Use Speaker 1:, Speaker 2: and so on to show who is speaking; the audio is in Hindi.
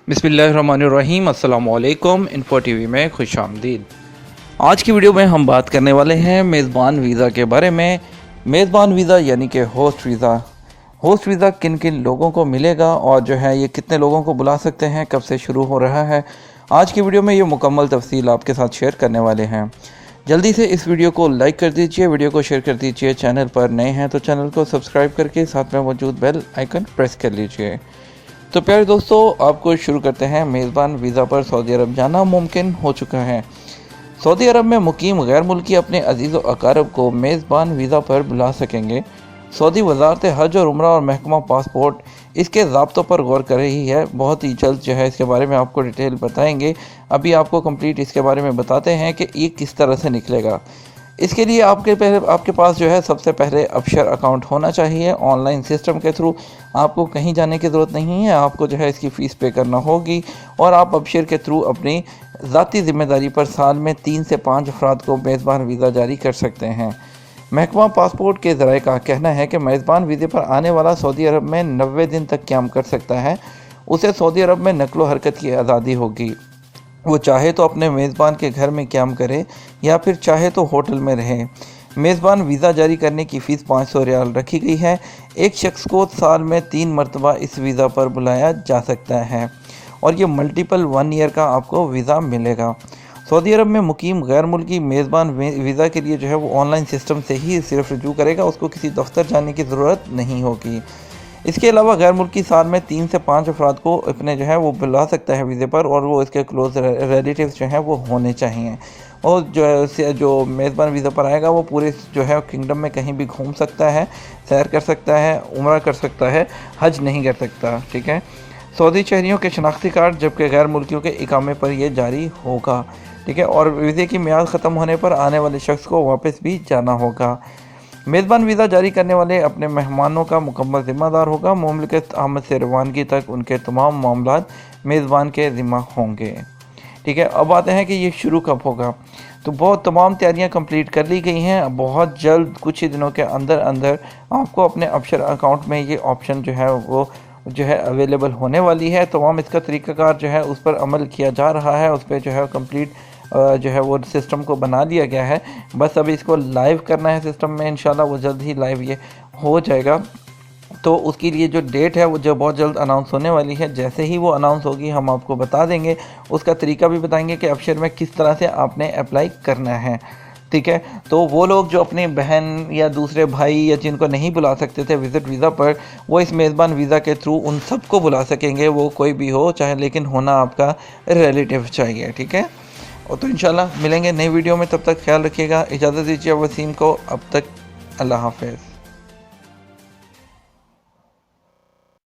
Speaker 1: बिस्मिल्लाहिर्रहमानिर्रहीम। अस्सलाम वालेकुम। इन्फो टीवी में खुश आमदीद। आज की वीडियो में हम बात करने वाले हैं मेज़बान वीज़ा के बारे में। मेज़बान वीज़ा यानी कि होस्ट वीज़ा। होस्ट वीज़ा किन किन लोगों को मिलेगा और जो है ये कितने लोगों को बुला सकते हैं, कब से शुरू हो रहा है, आज की वीडियो में ये मुकम्मल तफसील आपके साथ शेयर करने वाले हैं। जल्दी से इस वीडियो को लाइक कर दीजिए, वीडियो को शेयर कर दीजिए। चैनल पर नए हैं तो चैनल को सब्सक्राइब करके साथ में मौजूद बेल आइकन प्रेस कर लीजिए। तो प्यारे दोस्तों, आपको शुरू करते हैं। मेज़बान वीज़ा पर सऊदी अरब जाना मुमकिन हो चुका है। सऊदी अरब में मुकीम गैर मुल्की अपने अजीज़ व अकारब को मेज़बान वीज़ा पर बुला सकेंगे। सऊदी वजारत हज और उम्रा और महकमा पासपोर्ट इसके ज़ाब्तों पर गौर कर रही है। बहुत ही जल्द जो है इसके बारे में आपको डिटेल बताएंगे। अभी आपको कंप्लीट इसके बारे में बताते हैं कि ये किस तरह से निकलेगा। इसके लिए आपके पास जो है सबसे पहले अबशर अकाउंट होना चाहिए। ऑनलाइन सिस्टम के थ्रू आपको कहीं जाने की ज़रूरत नहीं है। आपको जो है इसकी फ़ीस पे करना होगी और आप अबशर के थ्रू अपनी ज़ाती ज़िम्मेदारी पर साल में 3 से 5 अफराद को मेज़बान वीज़ा जारी कर सकते हैं। महकमा पासपोर्ट के ज़राए का कहना है कि मेज़बान वीज़े पर आने वाला सऊदी अरब में 90 दिन तक क़याम कर सकता है। उसे सऊदी अरब में नकलो हरकत की आज़ादी होगी। वो चाहे तो अपने मेज़बान के घर में क़याम करे या फिर चाहे तो होटल में रहे। मेज़बान वीज़ा जारी करने की फ़ीस 500 रियाल रखी गई है। एक शख्स को साल में 3 मरतबा इस वीज़ा पर बुलाया जा सकता है और ये मल्टीपल 1 ईयर का आपको वीज़ा मिलेगा। सऊदी अरब में मुकीम गैर मुल्की मेज़बान वीज़ा के लिए जो है वो ऑनलाइन सिस्टम से ही सिर्फ रजू करेगा, उसको किसी दफ्तर जाने की ज़रूरत नहीं होगी। इसके अलावा गैर मुल्की साल में 3 से 5 अफराद को अपने जो है वो बुला सकता है वीज़े पर, और वो इसके क्लोज रिलेटिव्स जो हैं वो होने चाहिए। और जो मेज़बान वीज़ा पर आएगा वो पूरे जो है किंगडम में कहीं भी घूम सकता है, सैर कर सकता है, उम्रा कर सकता है, हज नहीं कर सकता। ठीक है। सऊदी शहरियों के शनाख्ती कार्ड जबकि गैर मुल्कियों के इकामे पर यह जारी होगा। ठीक है। और वीज़े की मियाद ख़त्म होने पर आने वाले शख्स को वापस भी जाना होगा। मेज़बान वीज़ा जारी करने वाले अपने मेहमानों का मुकम्मल ज़िम्मेदार होगा। मुमलिकत आमद से रवानगी तक उनके तमाम मामलात मेज़बान के ज़िम्मा होंगे। ठीक है। अब आते हैं कि ये शुरू कब होगा। तो बहुत तमाम तैयारियां कंप्लीट कर ली गई हैं। बहुत जल्द कुछ ही दिनों के अंदर अंदर आपको अपने अबशर अकाउंट में ये ऑप्शन जो है वो जो है अवेलेबल होने वाली है। तमाम इसका तरीक़ाकार जो है उस पर अमल किया जा रहा है। उस पर जो है कंप्लीट जो है वो सिस्टम को बना दिया गया है। बस अभी इसको लाइव करना है सिस्टम में। इंशाल्लाह वो जल्द ही लाइव ये हो जाएगा। तो उसके लिए जो डेट है वो जो बहुत जल्द अनाउंस होने वाली है। जैसे ही वो अनाउंस होगी हम आपको बता देंगे। उसका तरीका भी बताएंगे कि अबशर में किस तरह से आपने अप्लाई करना है। ठीक है। तो वो लोग जो अपनी बहन या दूसरे भाई या जिनको नहीं बुला सकते थे विज़िट वीज़ा पर, वो इस मेज़बान वीज़ा के थ्रू उन सबको बुला सकेंगे। वो कोई भी हो चाहे, लेकिन होना आपका रिलेटिव चाहिए। ठीक है। और तो इंशाल्लाह मिलेंगे नई वीडियो में। तब तक ख्याल रखिएगा। इजाज़त दीजिए वसीम को। अब तक अल्लाह हाफ़िज़।